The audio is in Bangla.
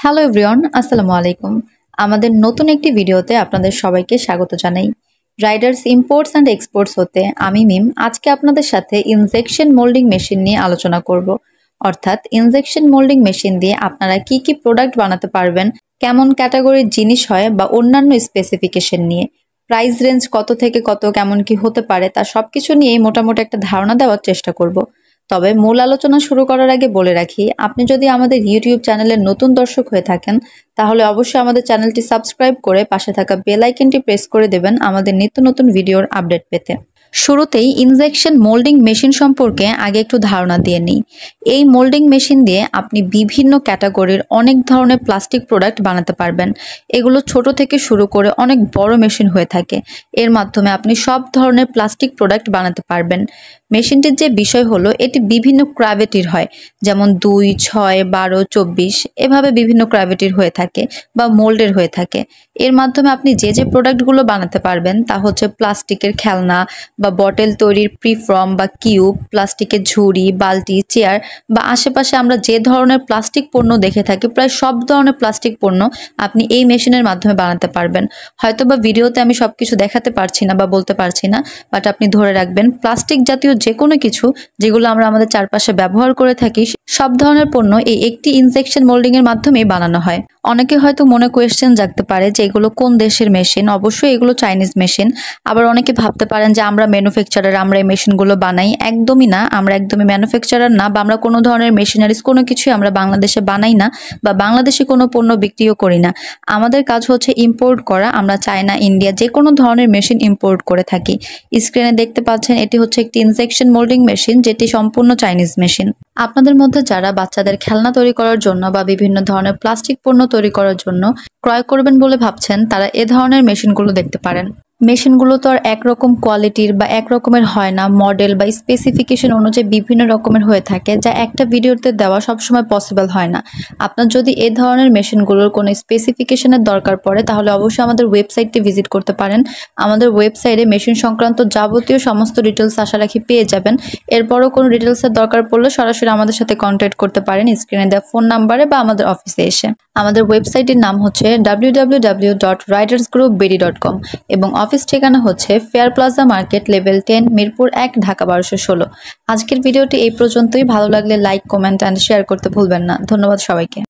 হ্যালো এভরিওয়ান, আসসালামু আলাইকুম। আমাদের নতুন একটি ভিডিওতে আপনাদের সবাইকে স্বাগত জানাই। রাইডার্স ইম্পোর্টস অ্যান্ড এক্সপোর্টস হতে আমি মিম আজকে আপনাদের সাথে ইনজেকশন মোল্ডিং মেশিন নিয়ে আলোচনা করব। অর্থাৎ ইনজেকশন মোল্ডিং মেশিন দিয়ে আপনারা কি কি প্রোডাক্ট বানাতে পারবেন, কেমন ক্যাটাগরির জিনিস হয় বা অন্যান্য স্পেসিফিকেশন নিয়ে, প্রাইস রেঞ্জ কত থেকে কত কেমন কি হতে পারে তা সবকিছু নিয়েই মোটামুটি একটা ধারণা দেওয়ার চেষ্টা করব। তবে মূল আলোচনা শুরু করার আগে বলে রাখি, আপনি যদি আমাদের ইউটিউব চ্যানেলের নতুন দর্শক হয়ে থাকেন তাহলে অবশ্যই আমাদের চ্যানেলটি সাবস্ক্রাইব করে পাশে থাকা বেল আইকনটি প্রেস করে দেবেন আমাদের নিত্য নতুন ভিডিওর আপডেট পেতে। শুরুতেই ইনজেকশন মোল্ডিং মেশিন সম্পর্কে আগে একটু ধারণা দিয়ে নিই। এই মোল্ডিং মেশিন দিয়ে আপনি বিভিন্ন ক্যাটাগরির অনেক ধরনের প্লাস্টিক প্রোডাক্ট বানাতে পারবেন। এগুলো ছোট থেকে শুরু করে অনেক বড় মেশিন হয়ে থাকে। এর মাধ্যমে আপনি সব ধরনের প্লাস্টিক প্রোডাক্ট বানাতে পারবেন। মেশিনটির যে বিষয় হলো, এটি বিভিন্ন গ্র্যাভিটির হয়, যেমন 2, 6, 12, 24 এভাবে বিভিন্ন গ্র্যাভিটির হয়ে থাকে বা মোল্ডের হয়ে থাকে। এর মাধ্যমে আপনি যে প্রোডাক্টগুলো বানাতে পারবেন তা হচ্ছে প্লাস্টিকের খেলনা বা বটল তৈরির প্রিফর্ম বা কিউব, প্লাস্টিকের ঝুড়ি, বালতি, চেয়ার বা আশেপাশে আমরা যে ধরনের প্লাস্টিক পণ্য দেখে থাকি প্রায় সব ধরনের প্লাস্টিক পণ্য আপনি এই মেশিনের মাধ্যমে বানাতে পারবেন। হয়তো বা ভিডিওতে আমি সবকিছু দেখাতে পারছি না বা বলতে পারছি না, বাট আপনি ধরে রাখবেন প্লাস্টিক জাতীয় যে কোনো কিছু যেগুলো আমরা আমাদের চারপাশে ব্যবহার করে থাকি সব ধরনের পণ্য এই একটি ইনজেকশন মোল্ডিং এর মাধ্যমেই বানানো হয়। অনেকে হয়তো মনে কোয়েশ্চেন জাগতে পারে যে এগুলো কোন দেশের মেশিন। অবশ্যই এগুলো চাইনিজ মেশিন। আবার অনেকে ভাবতে পারেন যে আমরা ম্যানুফ্যাকচারার, আমরা এই মেশিনগুলো বানাই। একদমই না, আমরা একদমই ম্যানুফ্যাকচারার না বা আমরা কোনো ধরনের মেশিনারিজ কোনো কিছুই আমরা বাংলাদেশে বানাই না বা বাংলাদেশে কোনো পণ্য বিক্রিও করি না। আমাদের কাজ হচ্ছে ইম্পোর্ট করা। আমরা চায়না, ইন্ডিয়া যে কোনো ধরনের মেশিন ইম্পোর্ট করে থাকি। স্ক্রিনে দেখতে পাচ্ছেন এটি হচ্ছে একটি ইনজেকশন মোল্ডিং মেশিন, যেটি সম্পূর্ণ চাইনিজ মেশিন। আপনাদের মধ্যে যারা বাচ্চাদের খেলনা তৈরি করার জন্য বা বিভিন্ন ধরনের প্লাস্টিক পণ্য তৈরি করার জন্য ক্রয় করবেন বলে ভাবছেন, তারা এ ধরনের মেশিনগুলো দেখতে পারেন। মেশিনগুলো তো আর একরকম কোয়ালিটির বা একরকমের হয় না। মডেল বা স্পেসিফিকেশন অনুযায়ী বিভিন্ন রকমের হয়ে থাকে, যা একটা ভিডিওতে দেওয়া সবসময় পসিবল হয় না। আপনার যদি এ ধরনের মেশিনগুলোর কোনো স্পেসিফিকেশনের দরকার পড়ে তাহলে অবশ্যই আমাদের ওয়েবসাইটটি ভিজিট করতে পারেন। আমাদের ওয়েবসাইটে মেশিন সংক্রান্ত যাবতীয় সমস্ত ডিটেলস আশা রাখি পেয়ে যাবেন। এরপরও কোনো ডিটেলসের দরকার পড়লে সরাসরি আমাদের সাথে কন্ট্যাক্ট করতে পারেন স্ক্রিনে দেওয়া ফোন নাম্বারে বা আমাদের অফিসে এসে। আমাদের ওয়েবসাইটের নাম হচ্ছে www.ridersgroupbd.com এবং অফিস ঠিকানা হচ্ছে fair plaza market, level 10, Mirpur 1, Dhaka 1216। আজকের ভিডিওটি এই পর্যন্তই। ভালো লাগলে লাইক, কমেন্ট অ্যান্ড শেয়ার করতে ভুলবেন না। ধন্যবাদ সবাইকে।